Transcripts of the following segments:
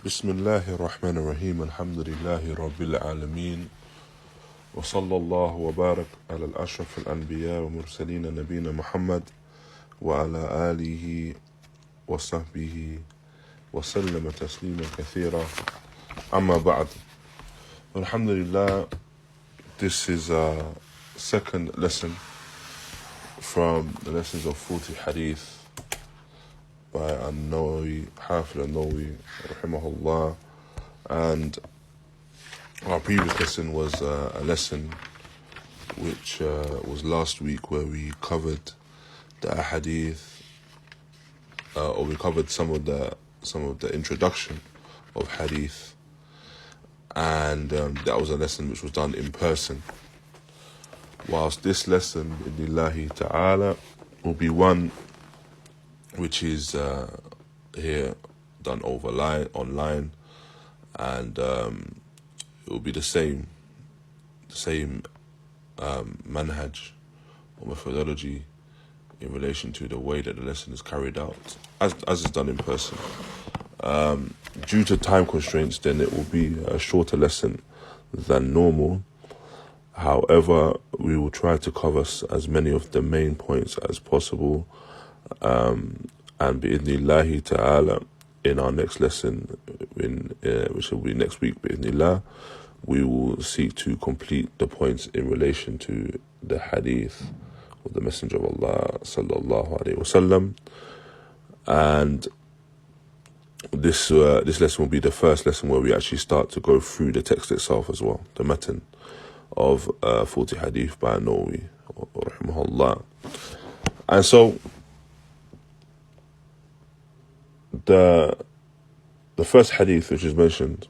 بسم الله الرحمن الرحيم الحمد لله رب العالمين وصلى الله وبارك على الأشرف الأنبياء ومرسلين نبينا محمد وعلى آله وصحبه وسلم تسليما كثيرا أما بعد. Alhamdulillah, this is a second lesson from the lessons of 40 Ḥadīth by an-Nawawī, hafidhahullāh, raḥimahullāh. And our previous lesson was a lesson which was last week, where we covered the aḥādīth, or we covered some of the introduction of hadith, and that was a lesson which was done in person. Whilst this lesson, bi'idhnillahi ta'ala, will be one which is here done online, and it will be the same manhaj or methodology in relation to the way that the lesson is carried out, as is done in person. Due to time constraints, then it will be a shorter lesson than normal. However, we will try to cover as many of the main points as possible, and bi'idhnillahi ta'ala, in our next lesson, which will be next week, bi'idhnillah, we will seek to complete the points in relation to the hadith of the Messenger of Allah sallallahu alaihi wasallam. And this lesson will be the first lesson where we actually start to go through the text itself as well, the matan of 40 Ḥadīth by an-Nawawī, raḥimahullāh. And so the first hadith which is mentioned,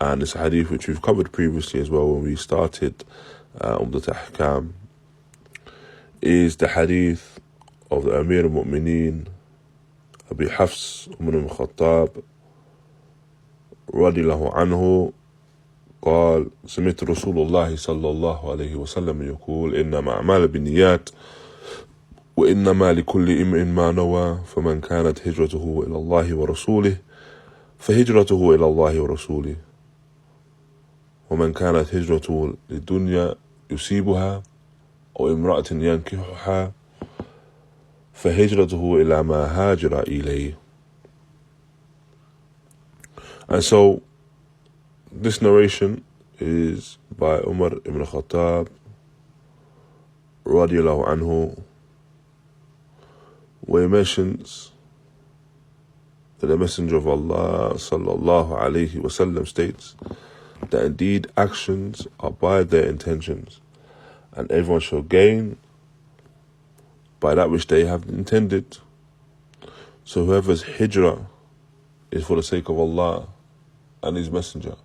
and it's a hadith which we've covered previously as well when we started Ustādh Ahkam, is the hadith of the Amir al-Mu'mineen Abi Hafs Umar al-Khattab radiyallahu anhu قال سمعت رسول الله صلى الله عليه وسلم يقول إنما أعمال بالنيات وإنما لكل امرئ ما نوى فمن كانت هجرته إلى الله ورسوله فهجرته إلى الله ورسوله ومن كانت هجرته للدنيا يصيبها أو امرأة ينكحها فهجرته إلى ما هاجر إليه. And so this narration is by Umar ibn Khattab radiyallahu anhu, where he mentions that the Messenger of Allah sallallahu alayhi wasallam states that indeed actions are by their intentions, and everyone shall gain by that which they have intended. So whoever's hijrah is for the sake of Allah and His Messenger,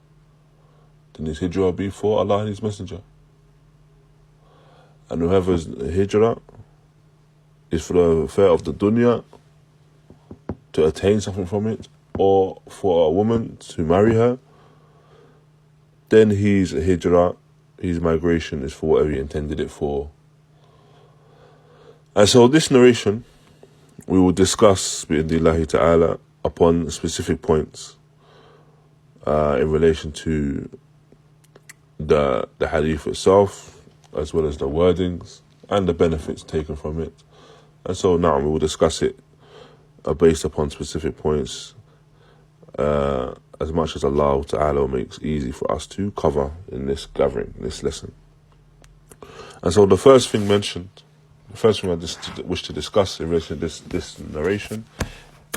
then his hijrah will be for Allah and His Messenger. And whoever's hijrah is for the affair of the dunyā, to attain something from it, or for a woman to marry her, then his hijrah, his migration, is for whatever he intended it for. And so this narration we will discuss bi'idhnillahi ta'ala upon specific points in relation to the hadith itself, as well as the wordings and the benefits taken from it. And so now we will discuss it based upon specific points, as much as Allah Ta'ala makes easy for us to cover in this gathering, this lesson. And so the first thing I just wish to discuss in relation to this narration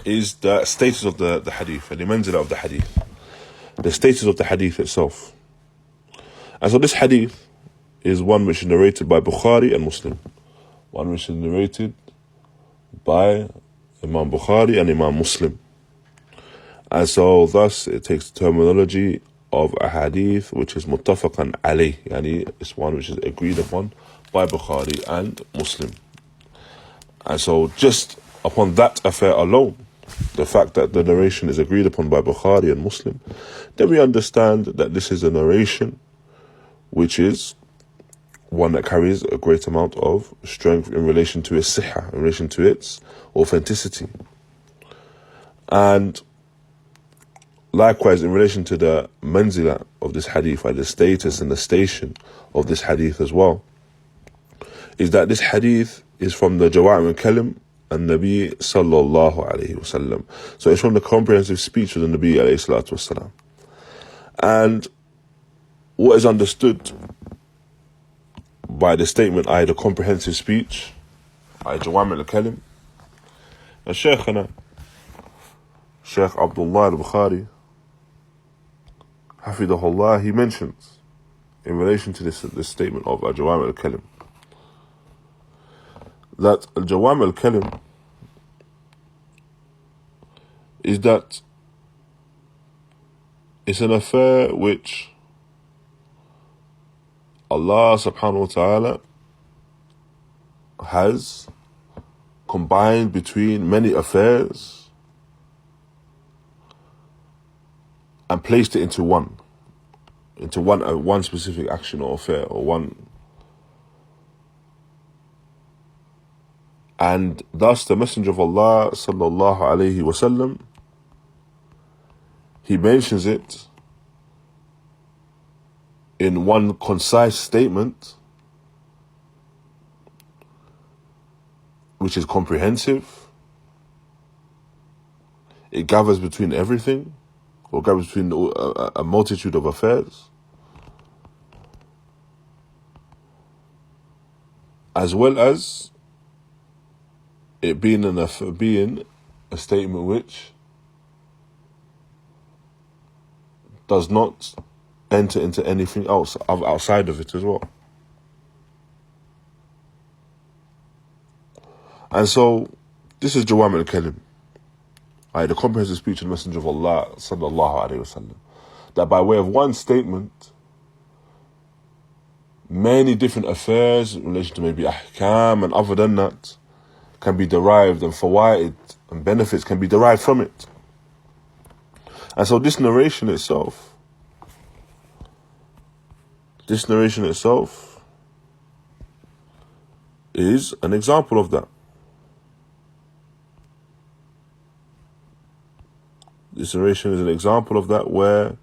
is the status of the hadith, and the manzilah of the hadith, the status of the hadith itself. And so this hadith is one which is narrated by Bukhari and Muslim, one which is narrated by Imam Bukhari and Imam Muslim. And so thus it takes the terminology of a hadith which is muttafaqan alayh, yani it's one which is agreed upon by Bukhari and Muslim. And so just upon that affair alone, the fact that the narration is agreed upon by Bukhari and Muslim, then we understand that this is a narration which is one that carries a great amount of strength in relation to its sihha, in relation to its authenticity. And likewise, in relation to the manzila of this hadith, like the status and the station of this hadith as well, is that this hadith is from the Jawāmi' al-Kalim an-Nabi sallallahu alayhi wasallam. So it's from the comprehensive speech of the Nabi alayhi salatu wasalam. And what is understood by the statement, the comprehensive speech, Jawāmi' al-Kalim, and Shaykhana, Shaykh Abdullah al-Bukhari, hafidhahullāh, he mentions in relation to this statement of Jawāmi' al-Kalim, that al-Jawāmi' al-Kalim is that it's an affair which Allah subhanahu wa ta'ala has combined between many affairs and placed it into one specific action or affair or one. And thus the Messenger of Allah sallallahu alayhi wasallam, he mentions it in one concise statement which is comprehensive. It gathers between everything, or gathers between a multitude of affairs, as well as it being a statement which does not enter into anything else outside of it as well. And so this is Jawāmi' al-Kalim, the comprehensive speech of the Messenger of Allah sallallahu alayhi wasallam, that by way of one statement, many different affairs in relation to maybe ahkam and other than that can be derived, and fawaid and benefits can be derived from it. And so this narration itself is an example of that. This narration is an example of that, where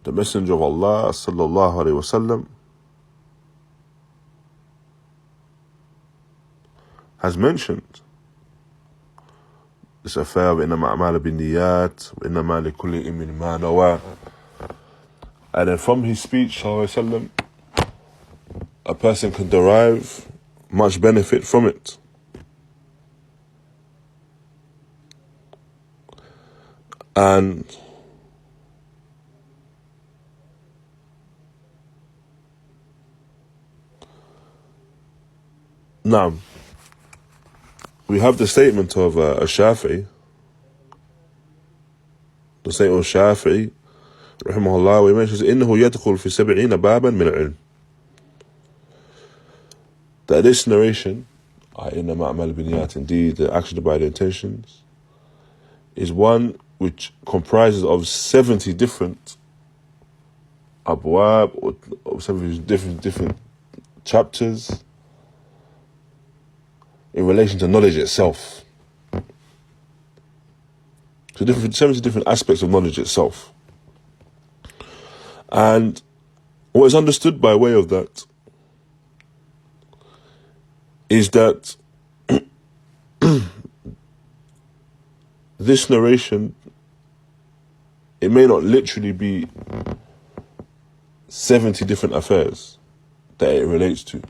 the Messenger of Allah sallallahu alayhi wasallam has mentioned this affair of إِنَّمَا أَعْمَالُ بِالنِّيَّاتِ وَإِنَّمَا لِكُلِّ إِمْرِئٍ مَا نَوَى. And then from his speech, sallallahu alayhi wasallam, a person can derive much benefit from it. And now we have the statement of Shafi'i, the statement of Shafi'i raḥimahullāh, where he mentions إِنَّهُ يَدْخُلُ فِي 70 بَابًا مِنَ الْعِلْمِ. That this narration, إِنَّمَا أَعْمَالُ بِالنِّيَّاتِ, indeed the action by the intentions, is one which comprises of 70 different abwab, or 70 different chapters in relation to knowledge itself. So 70 different aspects of knowledge itself. And what is understood by way of that is that this narration, it may not literally be 70 different affairs that it relates to.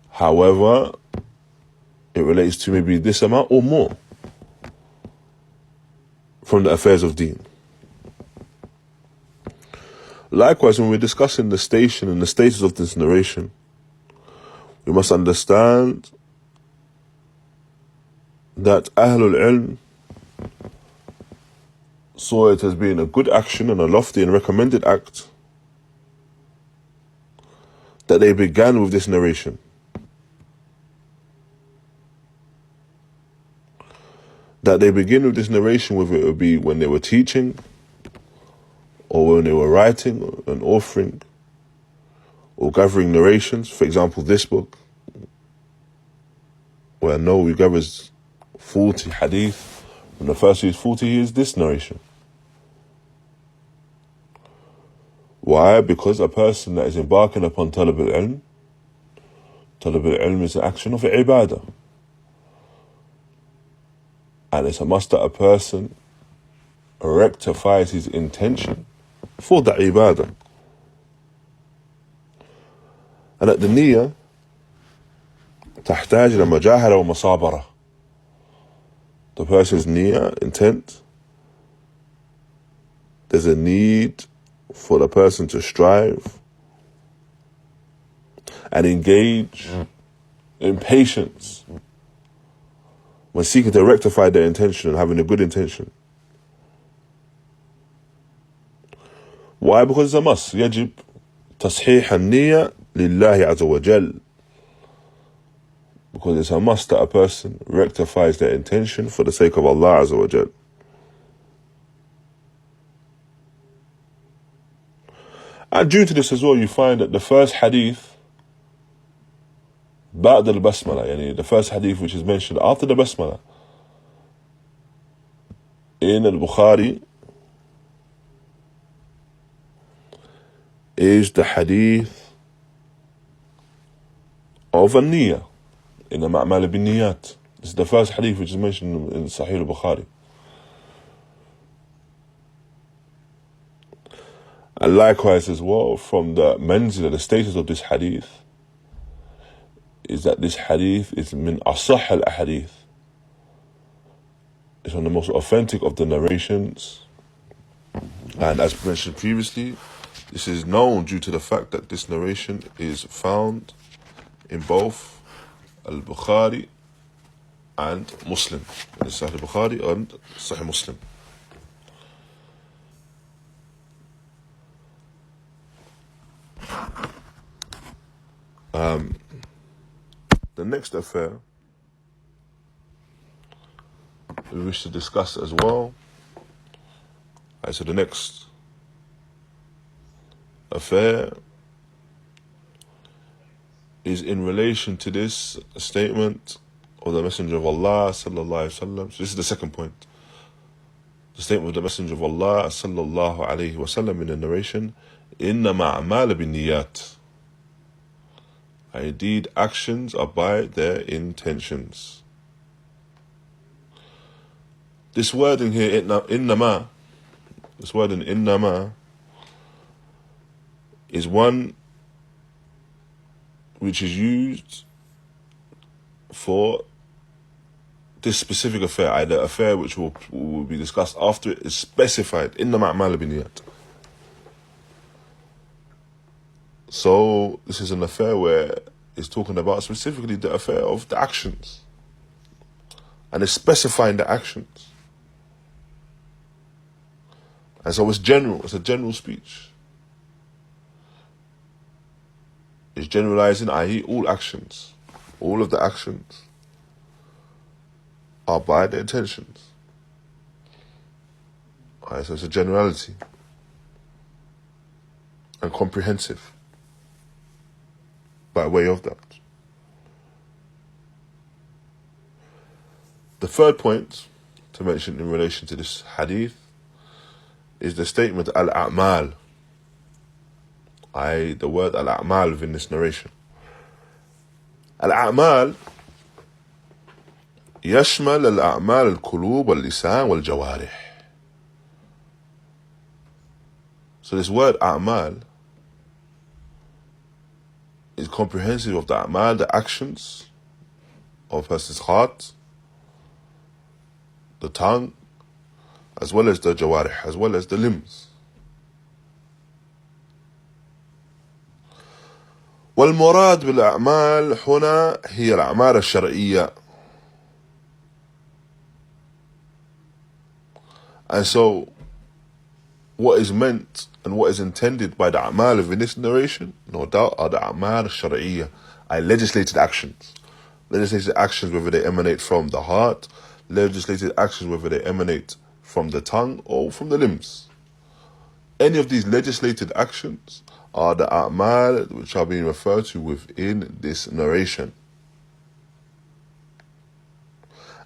However, it relates to maybe this amount or more from the affairs of deen. Likewise, when we're discussing the station and the status of this narration, we must understand that Ahlul Ilm saw it as being a good action and a lofty and recommended act that they began with this narration. That they begin with this narration, whether it would be when they were teaching, or when they were writing and authoring, or gathering narrations. For example, this book, where I know we gathers 40 hadith And the first is 40 is this narration. Why? Because a person that is embarking upon talab al-ilm is an action of ibadah. And it's a must that a person rectifies his intention for the ibadah. And at the niyyah, تحتاج إلى مجاهرة ومصابرة. The person's niyyah, intent, there's a need for the person to strive and engage in patience when seeking to rectify their intention and having a good intention. Why? Because it's a must. يجب تصحيح النية لله عز وجل. Because it's a must that a person rectifies their intention for the sake of Allah Azza wa Jal. And due to this as well, you find that the first hadith, بعد البسملة, يعني the first hadith which is mentioned after the basmala, in al-Bukhari, is the hadith of an-niyyah. إنما أعمال بالنيات. This is the first hadith which is mentioned in Sahih al-Bukhari. And likewise as well, from the manzila, the status of this hadith, is that this hadith is min asah al-ahadith. It's one of the most authentic of the narrations. And as mentioned previously, this is known due to the fact that this narration is found in both al-Bukhari and Muslim. In Sahih al-Bukhari and Sahih Muslim. The next affair we wish to discuss as well. So the next affair is in relation to this statement of the Messenger of Allah sallallahu alaihi wasallam. So this is the second point. The statement of the Messenger of Allah sallallahu alaihi wasallam in the narration, إِنَّمَا أَعْمَالُ بِالنِّيَّاتِ. Indeed, actions are by their intentions. This word in here, إِنَّمَا, this word in إِنَّمَا, is one which is used for this specific affair, the affair which will be discussed after it is specified. إِنَّمَا أَعْمَالُ بِالنِّيَّاتِ. So this is an affair where it's talking about specifically the affair of the actions. And it's specifying the actions. And so it's general, it's a general speech. It's generalizing, i.e. all actions. All of the actions are by the intentions. Alright, so it's a generality. And comprehensive. By way of that. The third point to mention in relation to this hadith is the statement al-a'mal. The word al-a'mal within this narration. Al-a'mal يشمل الأعمال القلوب واللسان والجوارح. So this word a'mal is comprehensive of the a'mal, the actions of a person's heart, the tongue, as well as the jawarih, as well as the limbs. والمراد بالأعمال هنا هي الأعمال الشرعية. And so, what is meant and what is intended by the a'mal of this narration, no doubt, are the a'mal al-shar'iyyah, legislated actions. Legislated actions, whether they emanate from the heart, legislated actions, whether they emanate from the tongue or from the limbs. Any of these legislated actions are the a'mal which are being referred to within this narration.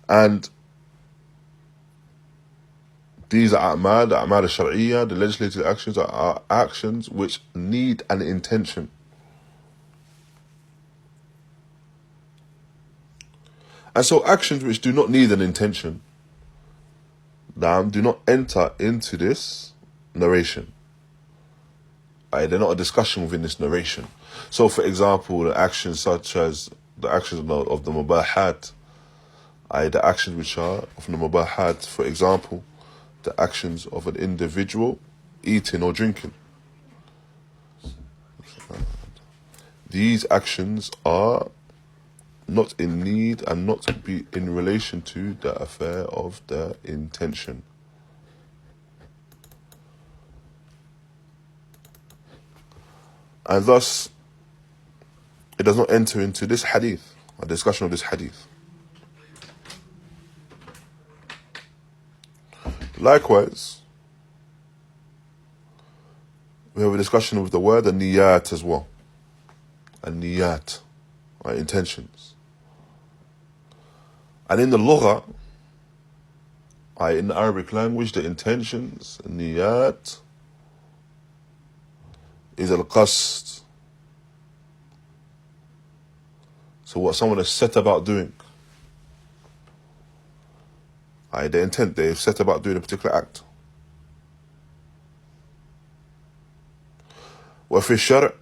And These are a'mal, the a'mal al-shar'iyyah, the legislative actions are actions which need an intention. And so actions which do not need an intention, do not enter into this narration. They're not a discussion within this narration. So for example, the actions such as the actions of the mubahat, the actions which are of the mubahat, for example, the actions of an individual eating or drinking. These actions are not in need and not to be in relation to the affair of the intention. And thus, it does not enter into this hadith, a discussion of this hadith. Likewise, we have a discussion of the word an-niyat as well. An-niyat, intentions. And in the lugha, in the Arabic language, the intentions, niyat, is al-qasd. So what someone has set about doing. The intent, they've set about doing a particular act. وفي الشرع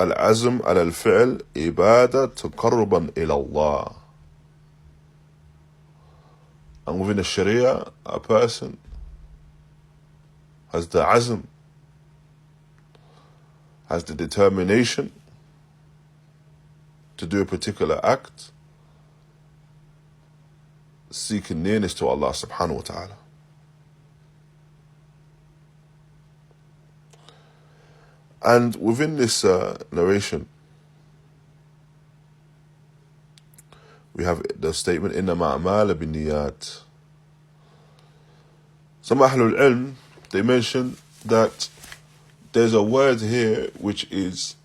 العزم على الفعل إبادة تقربا إلى الله. And within the Sharia, a person has the azm, has the determination to do a particular act, seeking nearness to Allah subhanahu wa ta'ala. And within this narration, we have the statement, إِنَّمَا أَعْمَالَ بِالنِّيَّاتِ. Some Ahlul Ilm, they mention that there's a word here which is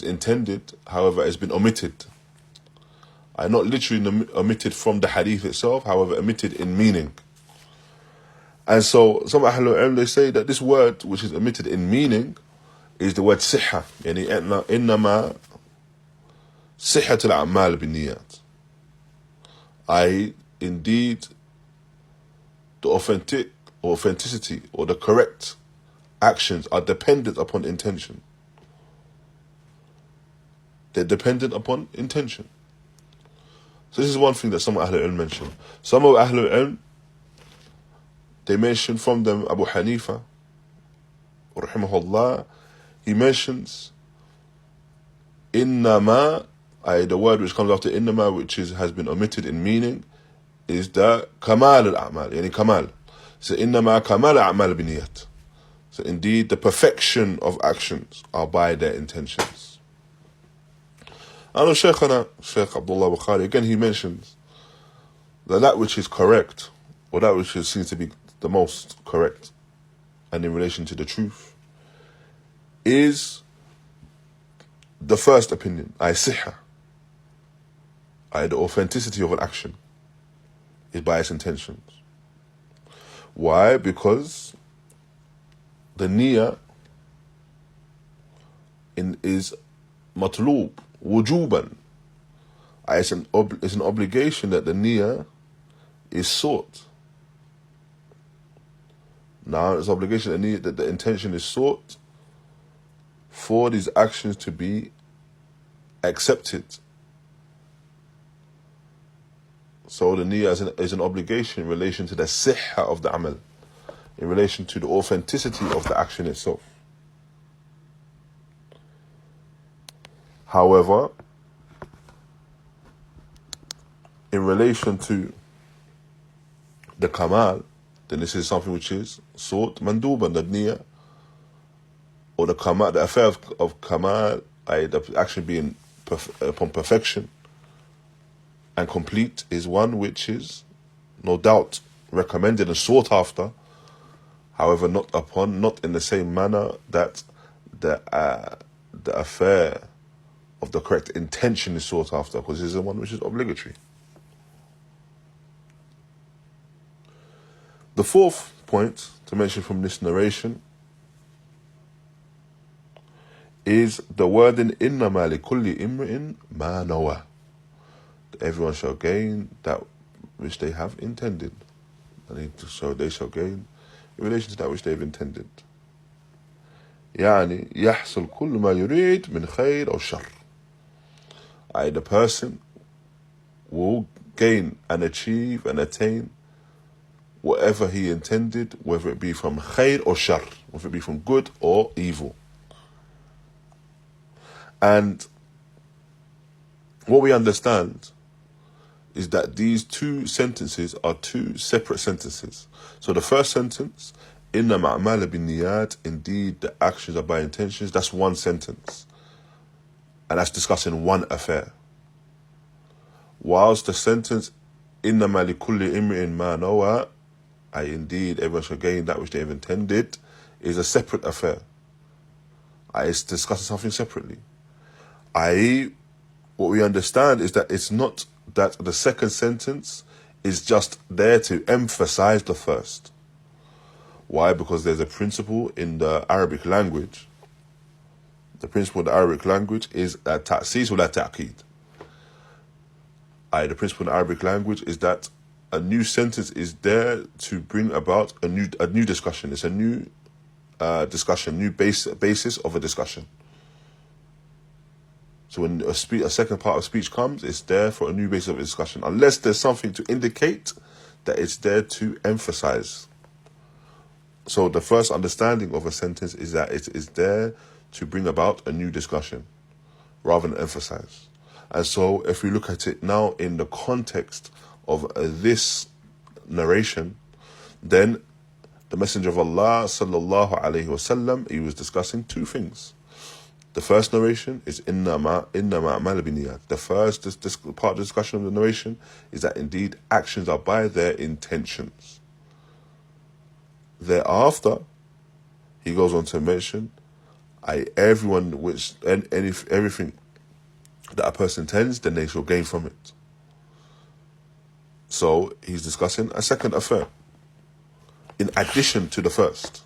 intended, however, has been omitted. Not literally omitted from the hadith itself, however, omitted in meaning. And so some Ahlul Ilm, they say that this word which is omitted in meaning is the word sihha. يعني إنما صحة الأعمال بالنيات. Indeed, the authenticity or the correct actions are dependent upon intention. They're dependent upon intention. So this is one thing that some Ahlul Ilm mention. Some of Ahlul Ilm, they mention from them Abu Hanifa, raḥimahullāh, he mentions innama, the word which comes after innama, which has been omitted in meaning, is the kamal al-a'mal, yani kamal. So innama kamal al-a'mal biniyat. So indeed, the perfection of actions are by their intentions. And Shaykhana, Shaykh Abdullah Bukhari, again he mentions that which is correct, or that which seems to be the most correct, and in relation to the truth, is the first opinion, sihha, the authenticity of an action is by its intentions. Why? Because the niyyah is matlub, wujuban. It's an obligation that the niyyah is sought. Now, it's an obligation that the intention is sought for these actions to be accepted. So the niyyah is an obligation in relation to the sihha of the amal, in relation to the authenticity of the action itself. However, in relation to the kamal, then this is something which is sought manduban, the niyyah, or the kamal, the affair of kamal, the action being upon perfection and complete, is one which is no doubt recommended and sought after, however not in the same manner that the affair of the correct intention is sought after, because this is the one which is obligatory. The fourth point to mention from this narration is the wording إِنَّمَا لِكُلِّ إِمْرِئٍ مَا نَوَى. Everyone shall gain that which they have intended. So they shall gain in relation to that which they have intended. يعني يحصل كل ما يريد من خير أو شر. The person will gain and achieve and attain whatever he intended, whether it be from khair or shar, whether it be from good or evil. And what we understand is that these two sentences are two separate sentences. So the first sentence, إِنَّمَا أَعْمَالُ بِالنِّيَّاتِ, indeed the actions are by intentions, that's one sentence. And that's discussing one affair. Whilst the sentence, إِنَّمَا لِكُلِّ إِمْرِئٍ مَا نَوَى, indeed everyone shall gain that which they have intended, is a separate affair. It's discussing something separately. What we understand is that it's not that the second sentence is just there to emphasize the first. Why? Because there's a principle in the Arabic language. The principle in the Arabic language is ta'sis wa la ta'qid. The principle in the Arabic language is that a new sentence is there to bring about a new discussion. It's a new discussion, new basis of a discussion. So when a second part of speech comes, it's there for a new basis of discussion, unless there's something to indicate that it's there to emphasize. So the first understanding of a sentence is that it is there to bring about a new discussion, rather than emphasize. And so if we look at it now in the context of this narration, then the Messenger of Allah sallallahu alaihi wasallam, he was discussing two things. The first narration is إِنَّمَا أَعْمَالُ بِالنِّيَّاتِ. The first part of the discussion of the narration is that indeed actions are by their intentions. Thereafter, he goes on to mention everything that a person intends, then they shall gain from it. So he's discussing a second affair in addition to the first.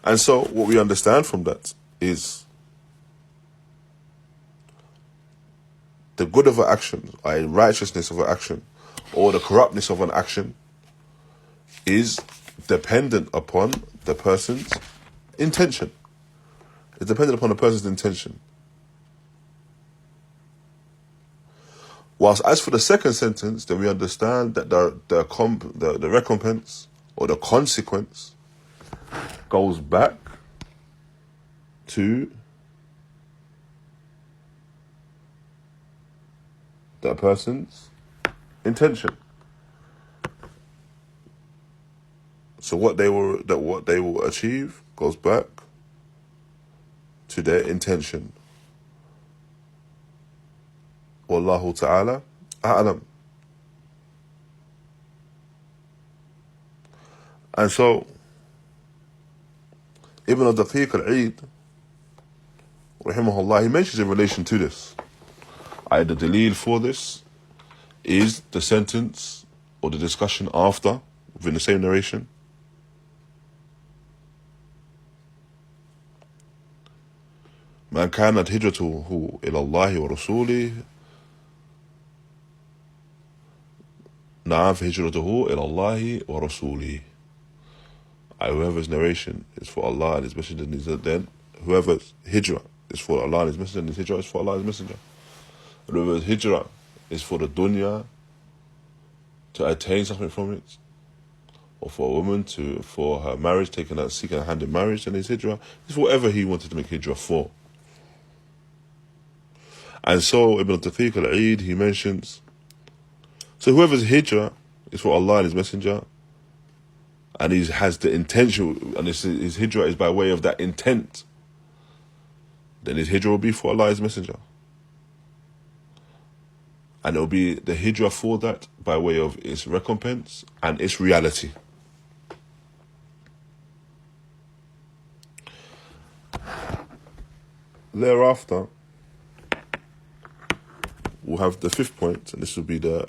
And so what we understand from that is the good of an action, righteousness of an action, or the corruptness of an action is dependent upon the person's intention. It's dependent upon the person's intention. Whilst as for the second sentence, then we understand that the recompense or the consequence goes back to that person's intention. So what they will achieve goes back to their intention. Wallahu ta'ala a'lam. And so Ibn al-Daqiq al-Eid, raḥimahullāh, he mentions in relation to this, the dalil for this is the sentence or the discussion after, within the same narration. مَنْ كَانَتْ هِجْرَتُهُ إِلَى اللَّهِ وَرَسُولِهِ نعم فهجرته إلى الله ورسوله. Whoever's narration is for Allah and His Messenger, then whoever's hijrah is for Allah and His Messenger, and His hijrah is for Allah and His Messenger. And whoever's hijrah is for the dunyā, to attain something from it, or for a woman for her marriage, seeking a hand in marriage, and his hijrah is for whatever he wanted to make hijrah for. And so Ibn Daqiq al-Eid, he mentions, so whoever's hijrah is for Allah and His Messenger, and he has the intention, and his hijrah is by way of that intent, then his hijrah will be for Allah and His Messenger. And it will be the hijrah for that by way of its recompense and its reality. Thereafter, we'll have the fifth point, and this will be the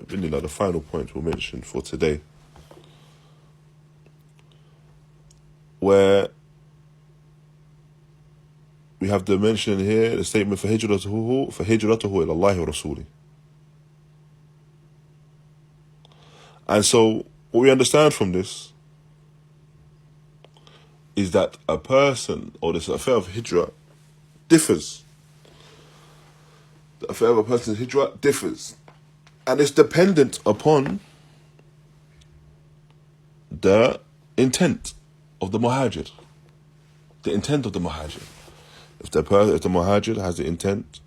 final point we'll mention for today. where we have the mention here, the statement فَهِجْرَتُهُ إِلَى اللَّهِ وَرَسُولِهِ. And so, what we understand from this is that a person, or this affair of hijrah, differs. The affair of a person's hijrah differs. And it's dependent upon the intent of the muhajir. The intent of the muhajir. If the muhajir has the intent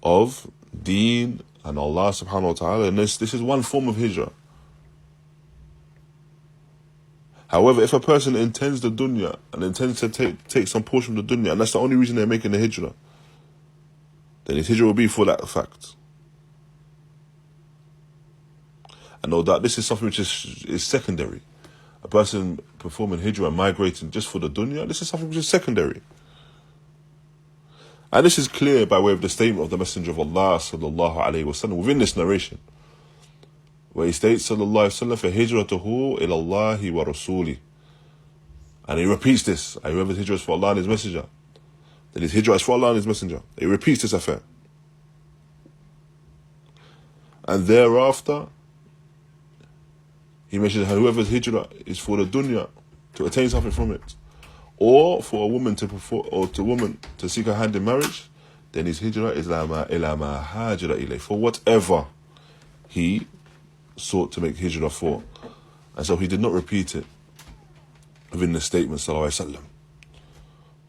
of deen and Allah subhanahu wa ta'ala, and this is one form of hijrah. However, if a person intends the dunyā and intends to take some portion of the dunyā, and that's the only reason they're making the hijrah, then his hijrah will be for that fact. And no doubt this is something which is secondary. A person performing hijrah and migrating just for the dunyā, this is something which is secondary. And this is clear by way of the statement of the Messenger of Allah sallallahu alayhi wa sallam within this narration, where he states sallallahu alayhi wa sallam, فَهِجْرَتُهُ إِلَى اللَّهِ وَرَسُولِهِ. And he repeats this, whoever's hijrah is for Allah and His Messenger, then his hijrah is for Allah and His Messenger. He repeats this affair. And thereafter, he mentions how whoever's hijrah is for the dunya, to attain something from it, or for a woman to seek her hand in marriage, then his hijrah is إِلَى مَا هَاجَرَ إِلَيْهِ, for whatever he sought to make hijrah for. And so he did not repeat it within the statement sallallahu alaihi wasallam.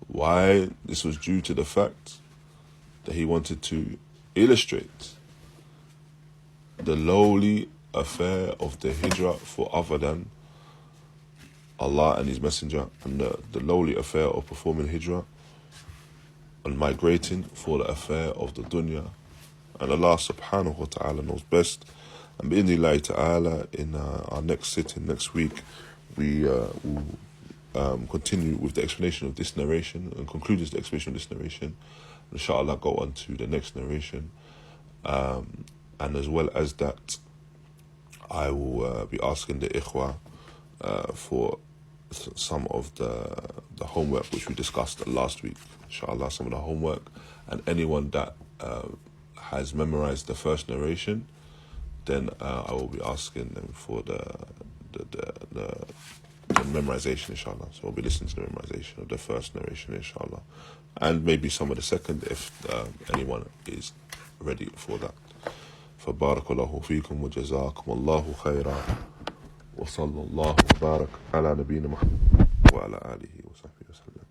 Why? This was due to the fact that he wanted to illustrate the lowly affair of the hijrah for other than Allah and His Messenger, and the lowly affair of performing hijrah and migrating for the affair of the dunya. And Allah subhanahu wa ta'ala knows best. And bi'idhnillahi ta'ala, in our next sitting next week, we will continue with the explanation of this narration and conclude the explanation of this narration. Inshallah, go on to the next narration. And as well as that, I will be asking the ikhwa for some of the homework which we discussed last week. Inshallah, some of the homework, and anyone that has memorized the first narration, then I will be asking them for the memorization, inshallah. So we'll be listening to the memorization of the first narration, inshallah, and maybe some of the second if anyone is ready for that. فبارك الله فيكم وجزاكم الله خيرا وصلى الله وبارك على نبينا محمد وعلى آله وصحبه وسلم.